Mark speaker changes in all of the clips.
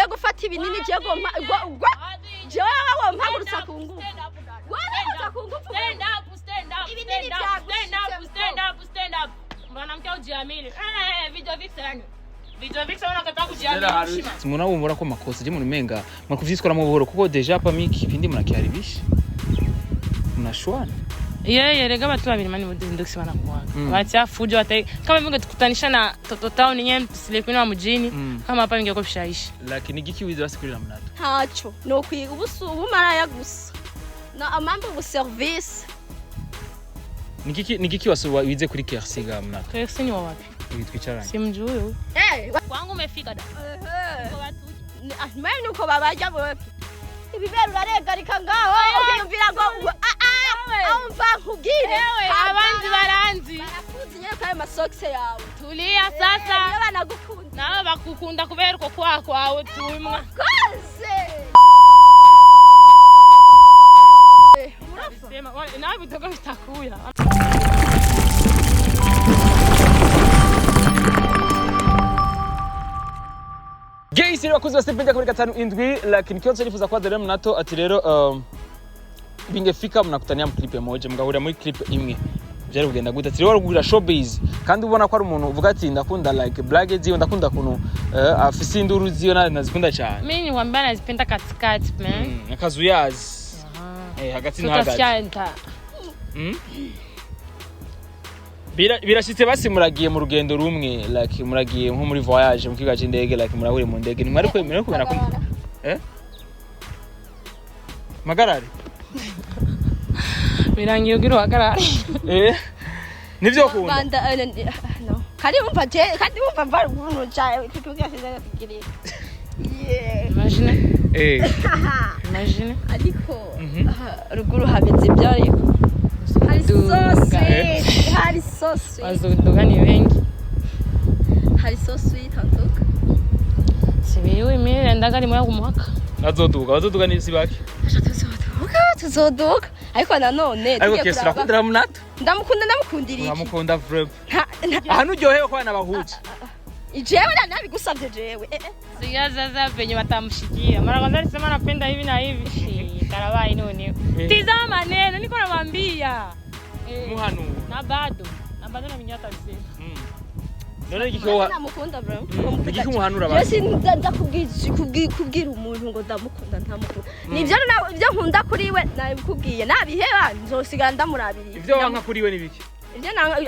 Speaker 1: ugiye gufata ibinini je go jewe aba mpagurutsa ku ngufu
Speaker 2: stand up mwanamke ujiamini video vixen unakataka kujiamini
Speaker 3: simuna wumva ko makosa je mu menga mwakuvyitwara mu buhoro kuko deja pami kipindi munakiharibisha mnashwana
Speaker 2: rega watu babiri mani ndoksi wanakuaga wacha fujo hata kama vile tukutanisha na Toto Town nyem silekuni wa mjini kama hapa ingekuwa bishaisha
Speaker 3: lakini giki wize basikurira munato
Speaker 1: hacho no kwiga ubu maraya gusa na amambo bu service
Speaker 3: Nigiki wize kuri KERCY ga munato
Speaker 2: KERCY ni wapi
Speaker 3: twicaranye
Speaker 2: simjui kwangu umefika da
Speaker 1: mimi nuko babaja bope ibibero baregarika ngaho ukiyumvira ngo umva nkugire
Speaker 2: abandi baranzi
Speaker 1: barakuzi nyene kwa masokse yawe
Speaker 2: tulia sasa
Speaker 1: banagukunda
Speaker 2: nawe bakukunda kubera uko kwawe tumwa
Speaker 1: koze
Speaker 2: sema nawe bitoka bitakuya
Speaker 3: Guys, bakuzi basipenda kuri 5 lakini kionse nifuza kwa LAMUNATO ati rero bingefika mnakutania mu clip moja mugahurira muri clip imwe byari kugenda gute ati rero gura showbiz kandi ubona ko ari umuntu uvuga ati ndakunda like blague ziyo ndakunda kuno afisi induru ziyo nazikunda cyane
Speaker 2: mimi nikwambia nazipenda katikati man
Speaker 3: akazuyazi hagati na hagati birashitse basi muragiye mu rugendo rumwe like muragiye nko muri voyage mu kigaje indege like murahure mu ndege nimari kwemera kubera ko magarari
Speaker 2: birangiye ugira wagarari
Speaker 3: nivyo kunda
Speaker 1: banda no kandi umva mva chaye tutuka siza fikiri
Speaker 2: imagine imagine
Speaker 1: ariko ruguru habeze ibyo ariko hari so sweet
Speaker 2: wazoduga ni wengi
Speaker 1: hari so sweet antoka
Speaker 2: sibiwe mimi ndaga moya kumuhaka
Speaker 3: bazoduga ni sibaki
Speaker 1: tuzoduga ariko nanone
Speaker 3: ariko KERCY urakunda LAMUNATO
Speaker 1: ndamukundira iki
Speaker 3: uramukunda vrep ahantu uryohewe ko bana bahuje
Speaker 1: jewe nabigusabye jewe
Speaker 2: siyaza penye batamushikia mara kwanza alisema napenda hivi na hivi karabai none tizama neno niko namwambia
Speaker 3: muhanu
Speaker 2: na bado na minyata bisema
Speaker 3: none giko
Speaker 1: namukunda bro
Speaker 3: giko muhanura basi
Speaker 1: nza kubwira umuntu ngo ndamukunda ntamukunda nivyo nkunda kuri we nabikubwiye nabiheba nzosigara ndamurabiriye
Speaker 3: ivyo wanka kuri we nibiki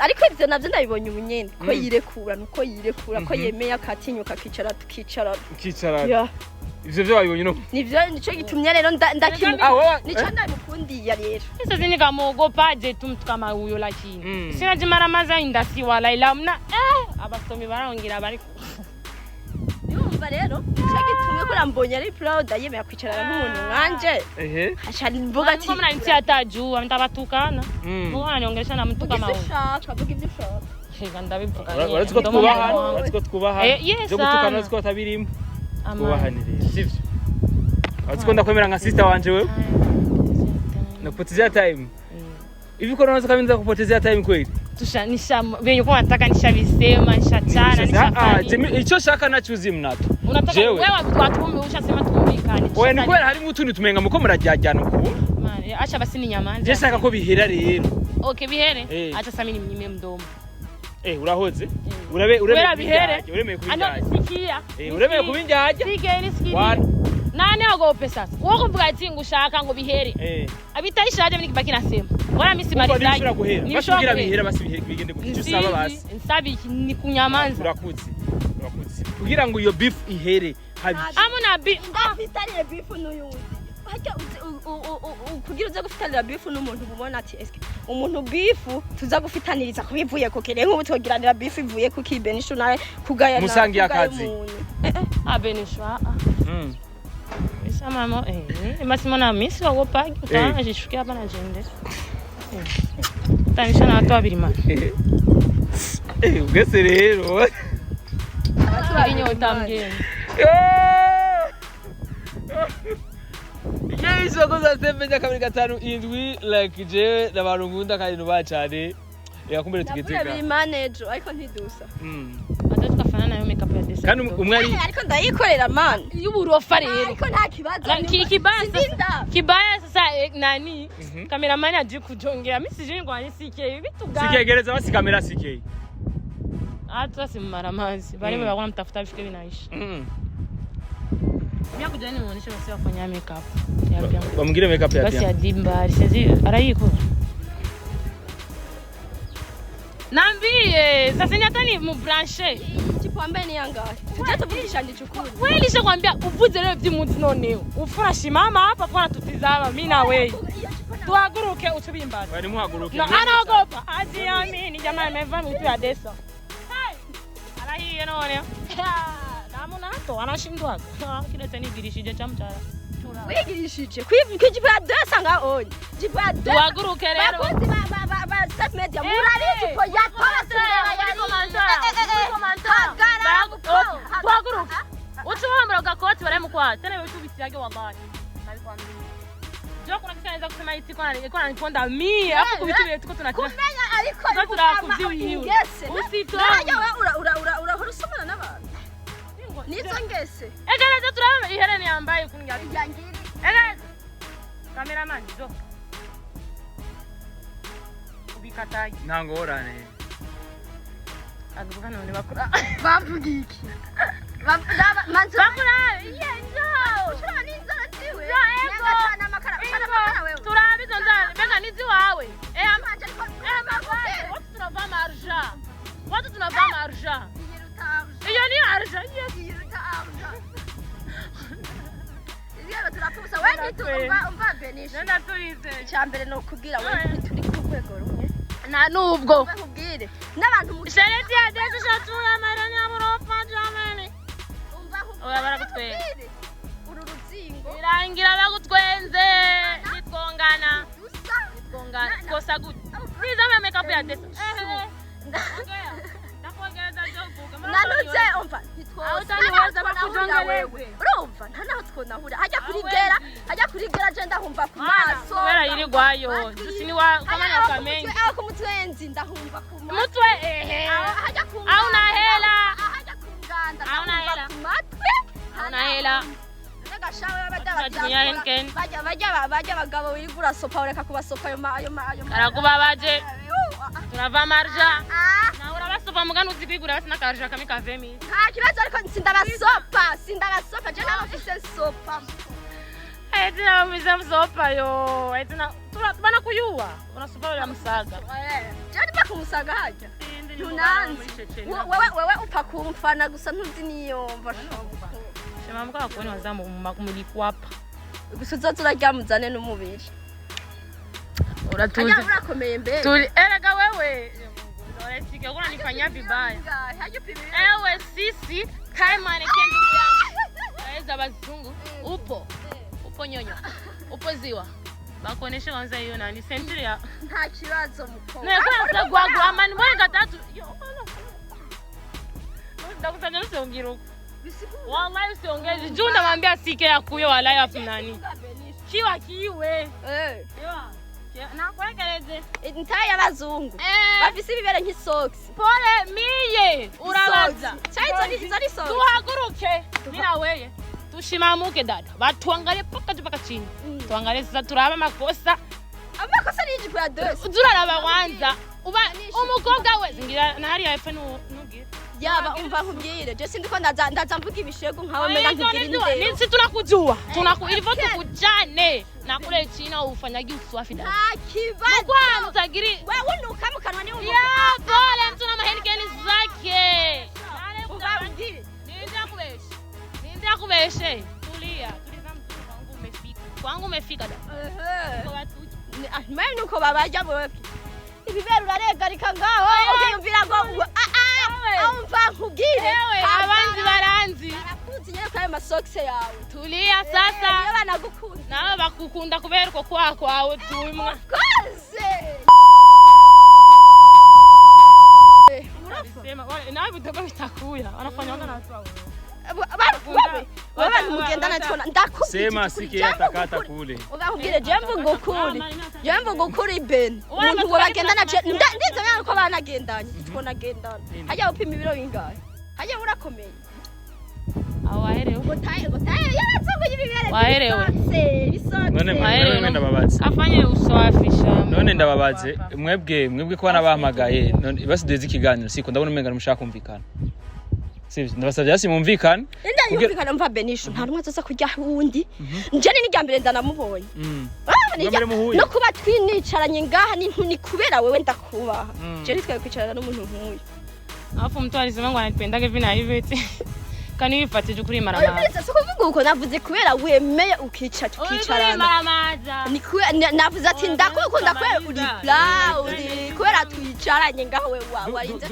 Speaker 1: ariko ivyo navyo ndabibonye ubunyene ko yirekura nuko yirekura ko yemeye akatinyuka kicara ivyo byo wabibonye no nivyo nico gitumye rero ndakimuka nico ndabikundiye rero
Speaker 2: sasa zini kamuogopa je mtu kama huyo lakini sina jimara maza indasi wala ilamna abasomi barangira bari
Speaker 1: yumva rero nico gitumye ko rambonye ari proud yemeye kwicarana n'umuntu nkanje ashari mvuga ati
Speaker 2: kama nti atajua mtabatukana mwana nyongesha na mtu kama huyo
Speaker 1: shaka vuga ibyo shaka
Speaker 2: hega ndabivuga
Speaker 3: baratiko twubaha byo gutukana baratiko tabirimo kubahanire sivyo atsikunda kwemera nka sister wanje wewe nakupotezea time hivi kwa unaweza kabinza kupotezea time kweli
Speaker 2: tushanisha venye kwa nataka nishabisema nishachana nishafanya
Speaker 3: ico shaka nachuzi mnato
Speaker 2: unataka wewe watu ushasema tumbikane
Speaker 3: wewe ni kweli harimo utundi tumenga muko murajyajyana uko
Speaker 2: acha basi ni nyamanza
Speaker 3: je shaka ko bihera rero
Speaker 2: okay bihere acha sasa mimi nimnyime mdomo
Speaker 3: urahoze
Speaker 2: urebe bihere
Speaker 3: uremeye kubinjaje
Speaker 2: sikia
Speaker 3: uremeye kubinjaje
Speaker 2: sikeni sikia nani agope sasa uko kuvuga ati ngushaka ngo bihere abitaishaje mimi kibaki nasema wala mimi simalizaje
Speaker 3: nibishobora bihera basi bigende gutyo usaba basi
Speaker 2: nsabi ni kunyamanza
Speaker 3: urakuzi kugira ngo iyo beef ihere habi
Speaker 2: amuna beef
Speaker 1: ndafitanye beef n'uyundi hajya kugira uze gufitanira beef n'umuntu ubona ati eske umuntu beef tuza gufitaniriza kubivuye ko kere nk'ubu togiranira beef ivuye ku Benichou nawe kugaya
Speaker 3: musangi akazi
Speaker 2: Benichou mama basi mwana misi wagopa utajishukia hapa na jende tanisha na watu wabiri mama
Speaker 3: ugese rero
Speaker 2: inyo utamgeni
Speaker 3: Guys, wakoze stepenya kabiri 5 indwi like je nabantu ngunda kandi nuba cyane yakumbere tugiteka
Speaker 1: biri manager ariko ntidusa
Speaker 2: ata tukafana nayo makeup ya desi
Speaker 3: kandi umwe ari
Speaker 1: ariko ndayikorera man
Speaker 2: y'uburofa rero
Speaker 1: ariko nta kibazo
Speaker 2: kibaya sasa nani cameraman aje kujongea mimi sije ngwanye CK bituga
Speaker 3: CK gereza basi kamera CK
Speaker 2: hata simaramazi bali bakona mtafuta bifike binaisha mimi kujani muonesha basi wafanya makeup
Speaker 3: bamugire makeup ya
Speaker 2: basi adimba sizi arayiko Nambie, sasa ni hatani mu branche.
Speaker 1: Chipombe ni yangahe? Tuje tuvugisha ndichukuru.
Speaker 2: Wewe nishakwambia uvuze leo by'umunsi none. Ufurashi mama hapa kwa tutizama mimi na wewe. Tuhaguruke utubimbaza.
Speaker 3: Bari muhaguruke.
Speaker 2: Na anaogopa. Ajiamini jamani amevaa vitu ya desa. Hey! Alahiye none. Lamunato anashindwa. Kile tani girishije chamchara.
Speaker 1: Wigirishije. Kwijipa desa nga onye. Jipa desa.
Speaker 2: Tuhaguruke rero.
Speaker 1: Bakozi ba step media murari ipo yakora
Speaker 2: tuhaguruke ucuhambura ugakoti baramukwata tena wewe tubisirage wallahi nabikwambia jo kuna kisaneza kusema iti kwa niponda mimi hapo kubitubire tuko tunakira
Speaker 1: kumenya ariko
Speaker 2: turakuvyiwe
Speaker 1: usito nayo ura horusomana n'abantu nizo ngese
Speaker 2: egereza turaba iherene yambaye kunyari
Speaker 1: yangiri
Speaker 2: egereza cameraman jo ubikataye
Speaker 3: ntangorane
Speaker 2: agubuka none bakura
Speaker 1: bavugiki manzo
Speaker 2: bakura yenjo
Speaker 1: ushobora n'inzara ziwe
Speaker 2: yego
Speaker 1: makara wewe
Speaker 2: turabizo nzana bega nizi wawe
Speaker 1: amanje ariko
Speaker 2: watu tunavaa marja watu tunavaa marja iyo ni arja
Speaker 1: yiruta arja Iyo turapusa wewe umva Benichou
Speaker 2: nenda tuyize
Speaker 1: cyambere no kubwira wewe turi ku rwego rumwe
Speaker 2: na nubwo
Speaker 1: bakubwire n'abantu mu
Speaker 2: shereti ya desi shatura maranya burofa jamani oya barakutwe
Speaker 1: uru ruzingo
Speaker 2: irangira bagutwenze nitwongana kosa good please ame makeup ya desi
Speaker 1: nanutse umva
Speaker 2: utaniweza bakujongelewe
Speaker 1: urumva nta naho twonahura hajya kurigera je ndahumva ku maso
Speaker 2: kubera yiri gwayo dusini wa kamanya kamenye
Speaker 1: ku mutwenzi ndahumva ku maso
Speaker 2: mutwe
Speaker 1: hajya ku
Speaker 2: au na hela
Speaker 1: hajya ku nganda
Speaker 2: au na hela
Speaker 1: ku matwe
Speaker 2: au na hela
Speaker 1: ndagashawe bajya bagabo wirigura sopa ureka kubasopa ayo
Speaker 2: karakuba baje tunava marja na urabasopa mugano uzibigura basi nakarja kami kavemi
Speaker 1: nta kibazo ariko sindabasopa je nabo mfise sopa
Speaker 2: etina mfise sopa yo etina tubana kuyuwa unasopa ya musaga
Speaker 1: je ndiba kumusaga haja tunanzi wewe upfa kumfana gusa ntuzi niyomva shobuka
Speaker 2: shema mukora kubona wazamu muri kwapa
Speaker 1: gusa uzaryamuzane n'umubiri
Speaker 2: uratuze
Speaker 1: urakomeye mbe
Speaker 2: tuli erega wewe Sike kuna nifanyia vibaya. Ewe sisi kama nekendu yangu. Aweza bazungu upo nyonyo. Upo ziwa. Bakonesha kwanza hiyo nani sentry ya.
Speaker 1: Nta kibazo mukobwa.
Speaker 2: Ne kwanza gwagwa amani mbona gatatu. Ndakusanya usiongiro. Wallahi usiongeze. Juu ndamwambia Sike ya kuyo wallahi afu nani. Kiwa kiwe. Na kwegereze
Speaker 1: intaya abazungu bafise ibibere nk'isocks
Speaker 2: pole miye urabaza
Speaker 1: izo ni socks
Speaker 2: tuhaguruke mina weye tushimamuke dada batuangalie paka chini tuangalie sasa turaba amakosa
Speaker 1: ni ijipo ya dose
Speaker 2: turaraba wanza uba umukobwa we zingira na hari yafe nugira
Speaker 1: yaba umva nkubwire je sindiko ndaza mvuga ibishego nkawe mega nkigira indero
Speaker 2: nisi tunakujua ilivyo tukujane na kule china ufanyagi uswafi dada
Speaker 1: kibazo
Speaker 2: kwa mtagiri
Speaker 1: wewe unuka mukanwa ni umu
Speaker 2: ya pole mtu na mahenikeni zake
Speaker 1: ubabwire
Speaker 2: ninde akubeshe tuliza mtu kwangu umefika dada
Speaker 1: mimi nuko babaja boke ibibera uraregarika ngaho ukiyumvira ngo umva nkubwire
Speaker 2: abanzi baranzi
Speaker 1: barakuzi nyene kwa masocks yawe
Speaker 2: tulia sasa
Speaker 1: niyo banagukunda
Speaker 2: nawe bakukunda kubera uko kwawe tumwa
Speaker 1: kose
Speaker 2: unasema nawe bitoka bitakuya wanafanyanga na watu wao
Speaker 1: wewe mugendana tona ndakubwira
Speaker 3: sema Sike atakata kule
Speaker 1: ubakubwire jemvu gukuri Ben umuntu wagendana ndizo yana ko banagendanye twonagendana hajya upima ibiro bingahe hajya urakomeye
Speaker 2: awaherewe
Speaker 1: yarazunguye ibibere
Speaker 2: waherewe
Speaker 3: none ndababaze
Speaker 2: afanye uswafisha
Speaker 3: none ndababaze mwebwe ko banabahamagaye none basiduze ikiganiro siko ndabona umenga mushaka kumvikana sivyo ndabasavye hasi mumvikana
Speaker 1: yumvikana mva Benichou nta rumwe azoza kurya hundi njye ni ryambere ndanamubonye no kuba twinicaranye ngaha ni kubera wewe ndakubaha je nitwaye kwicarana n'umuntu nk'uyu
Speaker 2: afu mtu alisema ngo anipendage vina hivyo kani wifatije kuri maramaza
Speaker 1: siko kuvuga uko navuze kubera wemeye ukica tukicarana navuze ati ndakukunda kubera uri uri kubera twicaranye ngaho we warinze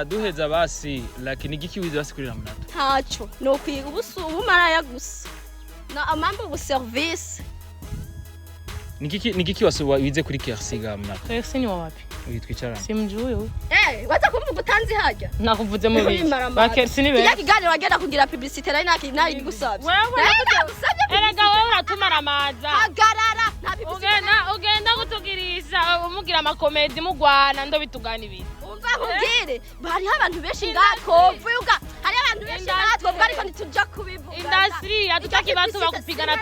Speaker 3: duheza basi lakini giki wize basi kuri LAMUNATO
Speaker 1: ntaco no kwiga ubumaraya gusa na amambo bu service
Speaker 3: Nigiki wasuba wize kuri KERCY ga LAMUNATO
Speaker 2: KERCY ni wapi
Speaker 3: witwicarana
Speaker 2: simjuye
Speaker 1: waza kumvuga utanzi hajya
Speaker 2: nakuvuze mu biki ba KERCY ni be
Speaker 1: kiganiro wagenda kugira publicité nari gusabye
Speaker 2: erega wowe uratuma ramaza
Speaker 1: hagarara nta publicité
Speaker 2: ugenda gutugirisha umugira amakomedi mugwana ndo bituganibira
Speaker 1: umva kubwire bari abantu benshi ngakovuga hari abantu benshi ngatwovuga ariko ntituja kubivuga
Speaker 2: industry atutaki batu bakupigana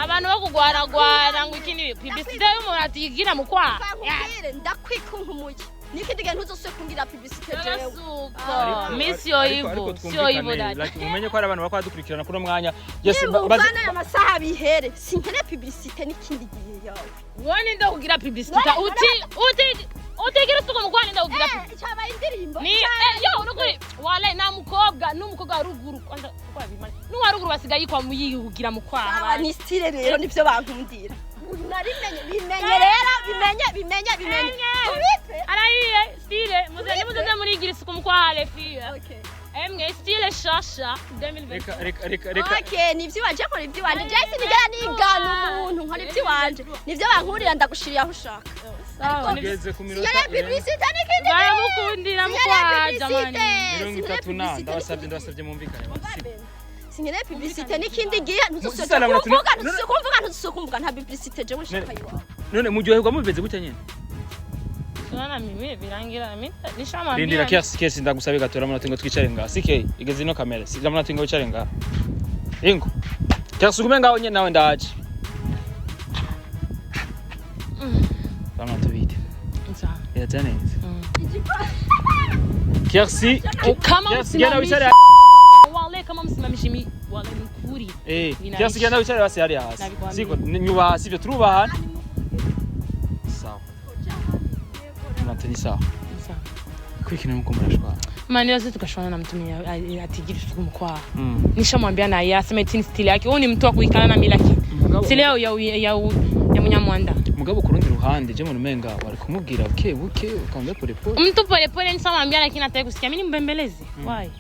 Speaker 2: abantu bakugwaragwara ngo ikindi publicité y'umuntu atigira mu kwa
Speaker 1: ndakwikunkumuje nikindi gihe ntuzose kungira publicité jewe
Speaker 2: miss yo ivo
Speaker 3: like umenye ko ari abantu bakwa dukurikirana kuno mwanya
Speaker 1: bana y'amasaha bihere sinkene publicité nikindi gihe yawe
Speaker 2: wone ndo kugira publicité utegera suko mugwana ndo kugira
Speaker 1: cyaba indirimbo
Speaker 2: ni yo urukuri wale na n'umukobwa ruguru kwanda kwa bimana n'uwaruguru basigaye kwa muyihugira mu kwaha
Speaker 1: ni style rero nivyo bankundira bimenye rero bimenye
Speaker 2: arayiye style muze muri igira isuku mu kwaha le fille emwe style shasha 2020
Speaker 3: reka
Speaker 1: okay nivyo wanje ko nivyo wanje jesi nigera nigana umuntu nkora ivyo wanje nivyo bankurira ndagushiriye aho ushaka
Speaker 3: ngeze ku minota
Speaker 1: publicité nikindi
Speaker 2: baramukundira mu kwaha jamani
Speaker 3: 30 ndabasabye mumvikane
Speaker 1: singene publicité nikindi gihe ntuzose kumvuga nta publicité je mushaka yiwa
Speaker 3: none mujyoherwa mubeze gutya nyene
Speaker 2: Nana mimi birangira nishama
Speaker 3: Rindira KERCY ndagusabe gatora LAMUNATO ngo twicare nga CK igeze no kamera si LAMUNATO ngo wicare nga ingo KERCY gume ngaho nyene nawe ndaje LAMUNATO bite
Speaker 2: nza
Speaker 3: yatane KERCY
Speaker 2: kama
Speaker 3: genda wicare
Speaker 2: wale kama msimamishimi wale kuri
Speaker 3: KERCY genda wicare basi hari hasi siko nyuba sivyo turubahana sawa Natani sawa.
Speaker 2: Sawa.
Speaker 3: Kwikina nuko murashwa.
Speaker 2: Mani yose tukashwana na mtu atigira isuku mkwa. Nishamwambia na yeye asema eti style yake. Huyu ni mtu wa kuikana na mila yake. Style ya munyamwanda.
Speaker 3: Mugabo kurundi ruhande je mu menga wari kumubwira buke ukambe pole pole.
Speaker 2: Mtu pole pole nishamwambia lakini hataki kusikia. Mimi mbembelezi. Why?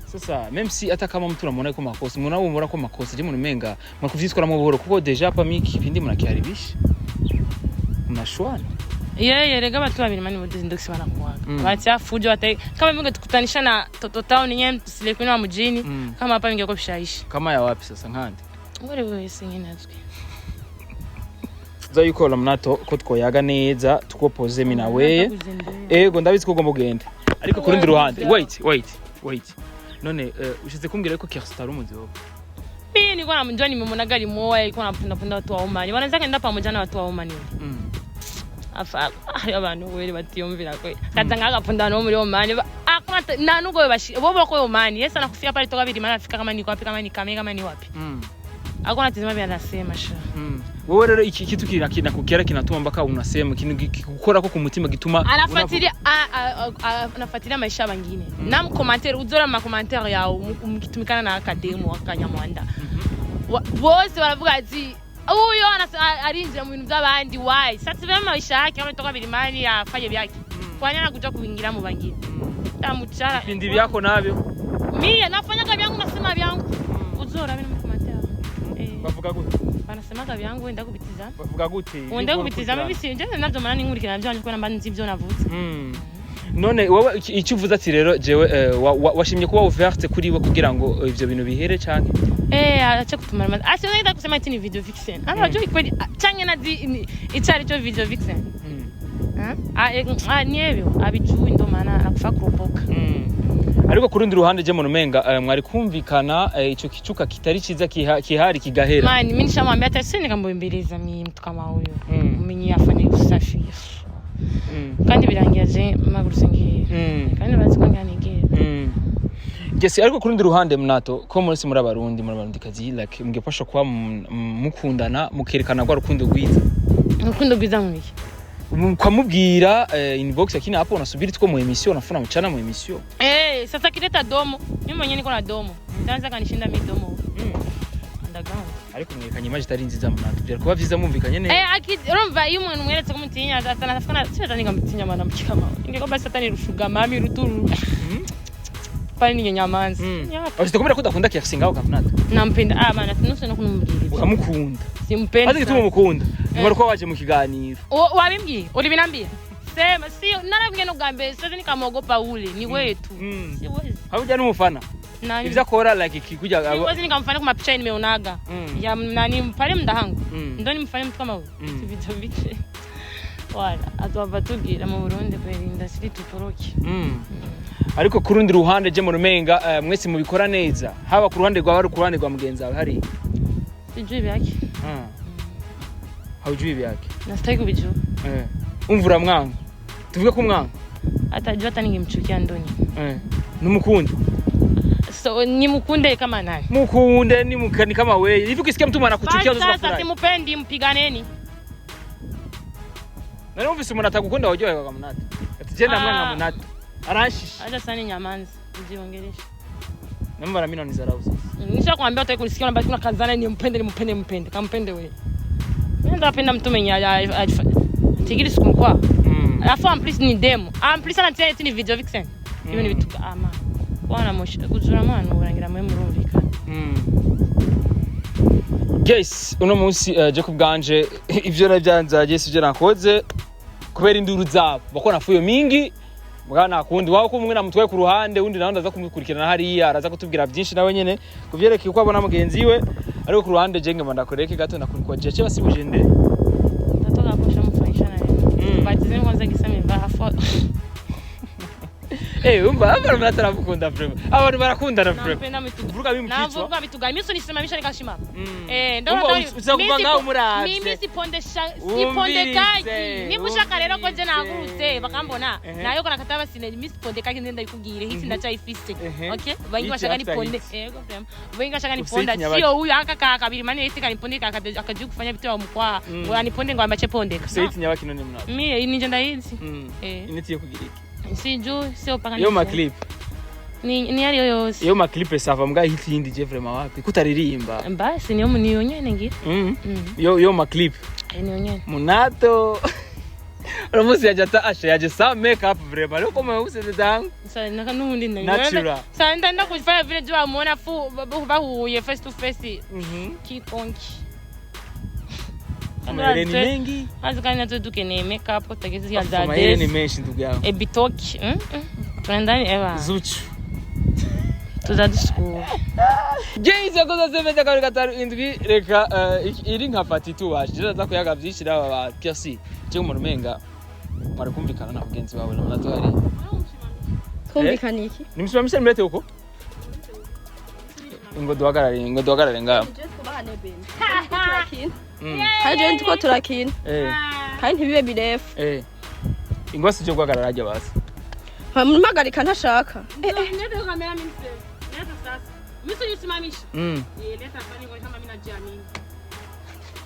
Speaker 3: Sasa même si hata kama mtu unamwona kwa makosa, mnaomba kwa makosa je mu menga mwakuvyitwara mu buhoro kuko deja pa miki kipindi mnakiharibisha. Mnashwana.
Speaker 2: Yeye rega batu babiri mani mudezi ndoksi wanakuaga. Bacha fujo hata kama vinge tukutanisha na Toto Town nyem tusilekwe na mjini kama hapa ingekuwa bishaisha.
Speaker 3: Kama ya wapi sasa nkandi?
Speaker 2: Wewe singine azwi.
Speaker 3: Zayuko LAMUNATO ko twoyaga neza tukopoze mina weye. Ego ndabizi ko ugomba kugenda. Ariko kurundi ruhande. Wait. None ushize kumbwira ko KERCY tarumuzi wowe.
Speaker 2: Mimi nilikuwa namjua nimemwona gari moja alikuwa anapenda watu wa Omani. Wanaweza kaenda pamoja na watu wa Omani. Afa abantu wele batiyumvira ko katanga agapunda no muri Omani akwata nanugo bashi bobo ko Omani yesa nakufika pale toka bidi maana afika kama ni wapi kama ni Kamega kama ni wapi akona tizima bya nasema sha
Speaker 3: wewe rero iki kitu kinakukera kinatuma mpaka unasema gukora ko ku mutima gituma
Speaker 2: anafuatilia maisha bangine na mkomentari uzora ma commentaire yao mkitumikana na akademo akanyamwanda bose baravuga ati uyo arinjira mu bintu by'abandi why sasa bema maisha yake kama toka bilimani afanye byake kwanya kuja kuingira mu bangine tamuchara
Speaker 3: vipindi vyako navyo
Speaker 2: mimi nafanya kazi yangu nasema vyangu uzora mimi mkomentari
Speaker 3: bavuga gute
Speaker 2: banasema kazi yangu enda kubitiza
Speaker 3: bavuga gute
Speaker 2: wenda kubitiza mimi sinje navyo maana ninkurikira navyo ko namba nzivyo navutse
Speaker 3: none wowe icyo uvuze ati rero jewe washimye kuba ouverte kuri we kugira ngo ivyo bintu bihere cyane
Speaker 2: acha kutumara mazi asiona kusema ati ni video vixen anajua kweli change na ichari cyo video vixen ni hivyo abijui ndo maana anakufa kuropoka
Speaker 3: ariko kurundi ruhande je monumenga mwari kumvikana ico kicuka kitari ciza kihari kigahera
Speaker 2: man mimi nishamwambia hata sisi nikamwembeleza mtu kama huyo mimi afanye usafi kandi birangiye je maguruse ngiye kandi bazi ko nganigera
Speaker 3: Yes, ariko kurundi ruhande Munato ko muri muri abarundi kazi like mugefasha kwa mukundana mukerekana kwa rukundo rwiza
Speaker 2: mwiki
Speaker 3: ukamubwira inbox yakini hapo unasubiri tuko mu emission nafuna mchana mu emission
Speaker 2: sasa kileta domo mimi mwenyewe niko na domo ndanza kanishinda mi domo underground
Speaker 3: ariko mwerekanye image itari nziza Munato byari kuba vyiza mumvikanye neza
Speaker 2: urumva iyo umuntu mweretse ko mutinya atana nafuna sitani ngamutinya mana mukikama ingeko basi satani rushuga mami ruturu pani ni nyamanzi
Speaker 3: Ufite ko udakunda KERCY ngaho Munato
Speaker 2: nampenda bana sinuse no kunumubwira
Speaker 3: ukamukunda
Speaker 2: simpenda
Speaker 3: Azi gituma umukunda ngoro ko waje mu kiganiro
Speaker 2: wabimbwiye uribinambira sema si narabwiye no gambe sasa nikamogopa ule ni wetu siwezi
Speaker 3: habuja n'umufana ivyo akora like kikuja
Speaker 2: siwezi nikamfana ku mapicha nimeonaga ya nani mpale mdahangu ndo nimfanye mtu kama huyo video biche wala atwabatugira mu Burundi kweli ndasiri tutoroki
Speaker 3: ariko kurundi ruhande je monumenga mwese mubikora neza haba ku ruhande rwa ku ruhande rwa mugenzi wawe hari
Speaker 2: sijui byake
Speaker 3: haujui byake
Speaker 2: nastaki kubijua
Speaker 3: umvura mwanga tuvuge ko mwanga
Speaker 2: atajua hata ningemchukia ndoni
Speaker 3: numukunde
Speaker 2: so nimukunde kama nani
Speaker 3: mukunde ni mukani kama wewe hivi ukisikia mtu anakuchukia unaweza
Speaker 2: sasa simupendi mpiganeni
Speaker 3: na Ufise umuntu atagukunda wajoye kwa Munato ati je ndamwanga Munato arashisha
Speaker 2: acha sana nyamanzi ujiongeleshe
Speaker 3: namba mimi nizarau sasa
Speaker 2: nishakwambia utaki kunisikia namba kuna kazana nimpende kampende wewe mimi ndapenda mtu mwenye tigiri siku kwa alafu amplis ni demo amplis anatia ni video vixen hiyo ni vitu ama wana moshi kuzura mwana urangira mwe murumvika
Speaker 3: guys uno munsi Jacob ganje ivyo navyanzaje sije nakoze kubera induru zabo bakona fuyo mingi mugana kundi wao ko umwe namutwaye ku ruhande undi naho ndaza kumukurikirana hariya araza kutubwira byinshi nawe nyene kuvyerekeye uko abona mugenzi we ariko ku ruhande jenge mandakoreke gato nakurikwaje cyo basibuje nde
Speaker 2: ndatoka posha mfanyisha naye batize kwanza gisame va afo
Speaker 3: umva abantu batarakunda vraiment abantu barakundana vraiment
Speaker 2: vuga bimukitwa mimi sinisimamisha nikashima
Speaker 3: ndo uzakuvanga umuraze
Speaker 2: mimi sipondekaji nibushaka rero ko je nagurutse bakambona nayo kora kataba sine mimi sipondekaji ndenda ikugire hisi ndacha ifise okay bangi bashaka ni ponde vraiment bangi bashaka ni ponda sio huyu aka kabiri mane hisi kanipondeka akaje kufanya vitu wa mkwa ngo aniponde ngo amache pondeka
Speaker 3: sasa nyabaki none Munato
Speaker 2: mimi ninje ndahizi
Speaker 3: inetiye kugiriki
Speaker 2: sijui sio paka
Speaker 3: yo maclip
Speaker 2: ni yari yose
Speaker 3: yo maclip sava mga hit yindi je vraiment wapi kutaririmba
Speaker 2: basi niyo muniyonyene ngira
Speaker 3: yo maclip
Speaker 2: nionyene
Speaker 3: Munato Ramusi yaje sa make up vraiment leo kama useme dangu
Speaker 2: sasa naka nundi
Speaker 3: natural
Speaker 2: sasa ndanda kufanya vile jua muona fu bahuye face to face kikonki
Speaker 3: Amareni mengi
Speaker 2: azikani natuduke ne make up tagezi ya dade
Speaker 3: amareni menshi ndugu yangu
Speaker 2: ebitoki tunaendani eva
Speaker 3: zuchu
Speaker 2: tuzadisku
Speaker 3: James yakoze sebeje kabiri gatanu indwi reka iri nka fatitu waje ndaza kuyaga byishira aba KERCY je mu rumenga barakumvikana na bagenzi bawe na Munato hari
Speaker 1: kumvikana iki
Speaker 3: nimsimamisha mbete uko ngo duhagarare ngaho
Speaker 1: haje ntuko turakina kandi ntibibe birefu
Speaker 3: ingwasi cyo guhagarara ajya basi
Speaker 1: mpamumagarika ntashaka
Speaker 2: ndio kamera mimi sasa mimi nisimamisha leta fani kwa kama mimi najiamini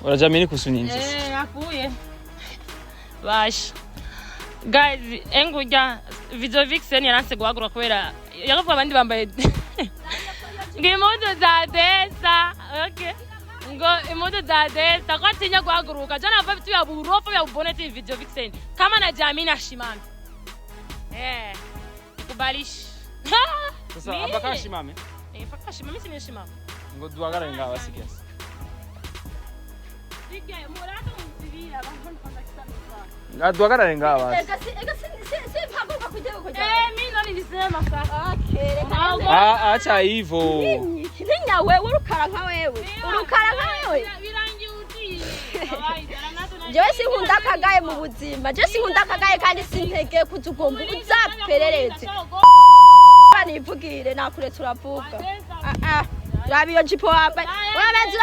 Speaker 3: urajamini kusunyinje
Speaker 2: afuye bash guys enguja video vixen yaranse guhagura kubera yakavuga abandi bambaye ngimodo za desa okay ngo imodo za desa kwa tinya guhaguruka jana bava bitu ya burofa ya bonete video vixen kama najiamini ashimame kubalish
Speaker 3: sasa abaka shimame
Speaker 2: paka shimame sine shimame
Speaker 3: ngo duhagarare ngaho basikiasi
Speaker 2: Dige murato mutibira abantu
Speaker 3: duhagarare ngaho basi
Speaker 1: mpaguka kujya kujya
Speaker 2: mimi nani nisema sasa
Speaker 3: acha hivyo
Speaker 1: kinya wewe urukara nka wewe
Speaker 2: birangi uti
Speaker 1: jewe sinkunda kagaye mu buzima jewe sinkunda kagaye kandi sintege kuzugomba uzaperereze nivugire nakuretse uravuga rabi iyo jipo wambaye uramaze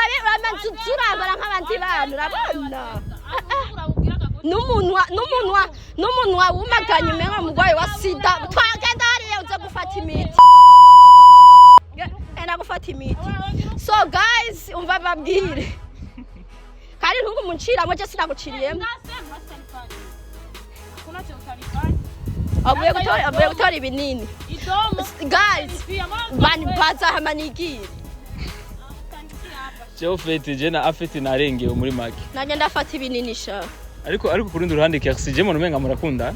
Speaker 1: urambara nk'abandi bantu urabona n'umunwa wumaganye umenga umurwayi wa sida twagenda hariya uza gufata imiti enda gufata imiti so guys umva babwire kandi ntugumunciramo je sinaguciriyemo avuye gutora ibinini guys bani baza hamanigire
Speaker 3: Cyo fete je na afete narengeye muri make
Speaker 1: nagenda afata ibinini sha
Speaker 3: ariko kurundi ruhande KERCY je mu menga murakunda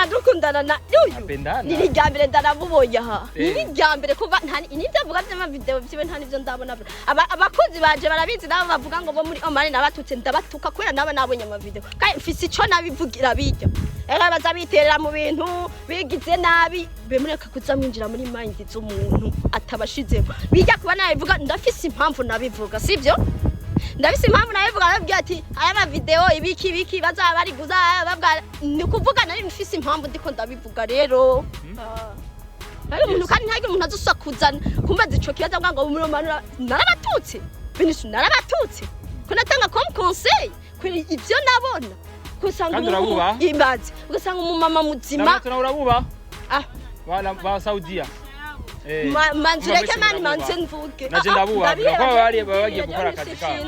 Speaker 1: dukundana na yuyu ni ryambere ndaramubonye aha ni ryambere kuva nibyo avuga by'ama video byiwe nta nivyo ndabona abakozi baje barabizi nabo bavuga ngo bo muri omani nabatutse ndabatuka kwera nabo nabonye ama video kandi mfise ico nabivugira bijya era baza biterera mu bintu bigize nabi bemureka kuza mwinjira muri mind z'umuntu atabashizemo bijya kuba nabivuga ndafise impamvu nabivuga sivyo ndabise impamvu nabivuga nabwiye ati aya ma video ibiki bazaba bari guza babwa ni kuvuga nari mfise impamvu ndiko ndabivuga rero ari umuntu kandi ntage umuntu azusakuzana kumbaza ico kibazo ngo muri manura narabatutse Benichou narabatutse ko natanga comme conseil kuri ivyo nabona kusanga ibaze ugasanga umumama muzima
Speaker 3: urabuba ba Saudia
Speaker 1: manzureke mani manze mvuge
Speaker 3: naje ndabuba ko bari bagiye gukora akazi kabo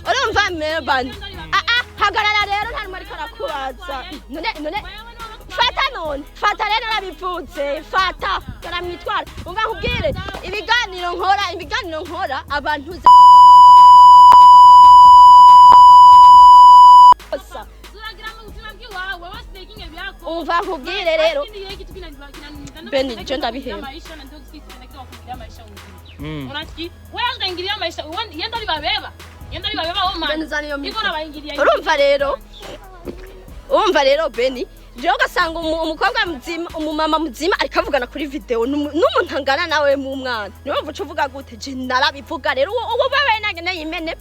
Speaker 1: urumva mebani hagarara rero nta numwe ariko arakubaza none fata rero arabivutse fata garamwitwara umva nkubwire ibiganiro nkora abantu umva nkubwire rero Beni je ndabihema urumva rero Beni je ugasanga umukobwa muzima umumama muzima ariko avugana kuri video n'umuntu angana nawe mu mwana niwe mvuce uvuga gute je narabivuga rero uwo babaye nagene yimene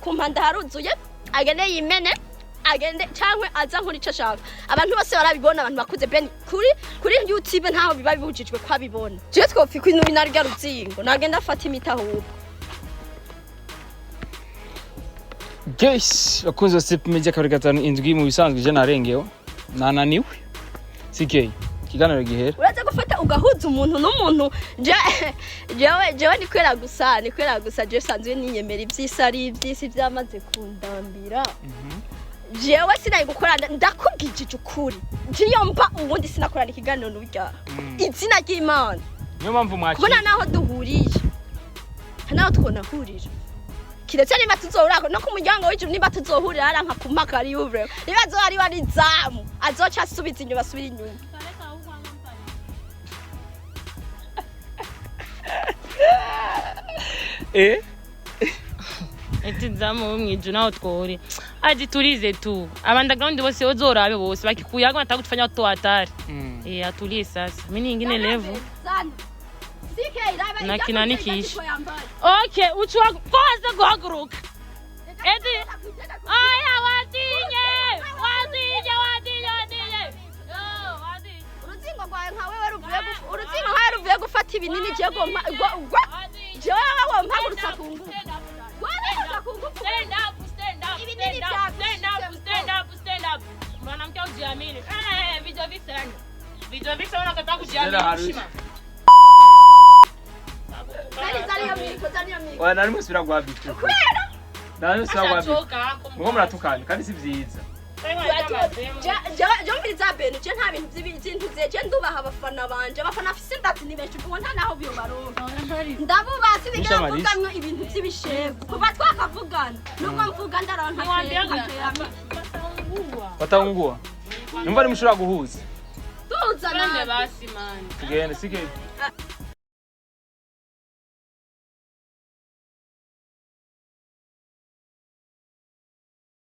Speaker 1: kumpanda haruzuye agene yimene agende cyangwa aza nkuri cyo shaka abantu bose barabibona abantu bakuze Beni kuri YouTube ntaho biba bibujijwe kwabibona je twofika inu binarya ruzingo nagenda afata imita ahubwo
Speaker 3: guys bakunze step media kabiri gatanu indwi mu bisanzwe je narengeyo nananiwe CK kiganiro gihere
Speaker 1: uraza gufata ugahuza umuntu n'umuntu jewe ni kwera gusa je sanzwe ninyemera ibyisari ibyisi byamaze kundambira jewe sinayi gukora ndakubwije ukuri ngiyo mba ubundi sinakorana ikiganiro n'urya izina ry'Imana
Speaker 3: niyo mpamvu mwaki
Speaker 1: kubona naho duhuriye naho twonahurije kiretse niba tuzohura no ku muryango w'ijuru niba tuzohurira aranka kumaka ari uvre niba ari wari zamu azoca asubiza inyuma asubira inyuma
Speaker 2: eti zamu mwijuru naho twori aji tulize tu abandagaundi bose ozorabe bose bakikuyaga batakufanya watu hatari atulie sasa mimi nyingine level na kinanikisha okay uchwa kwanza guhaguruka eti aya watinye uruzingo rwawe nkawe waruvuye gufata ibinini je gompa je wawe mpagurutsa kungu stand up mwanamke ujiamini video visa unakataka kujiamini
Speaker 3: nari musubira gwa bitu nari musubira gwa bitu mugo muratukana kandi si vyiza
Speaker 1: Jomviriza Beni je nta bintu by'ibintu je ndubaha abafana banje abafana afise ndati ni benshi ubwo nta naho biyo baronka ndabubasi bigira kuvuganwa ibintu by'ibishego kuva twakavugana nubwo mvuga ndaronka
Speaker 3: batangua numva ari mushura guhuza
Speaker 1: tuza
Speaker 2: nande basi man
Speaker 3: tugende sike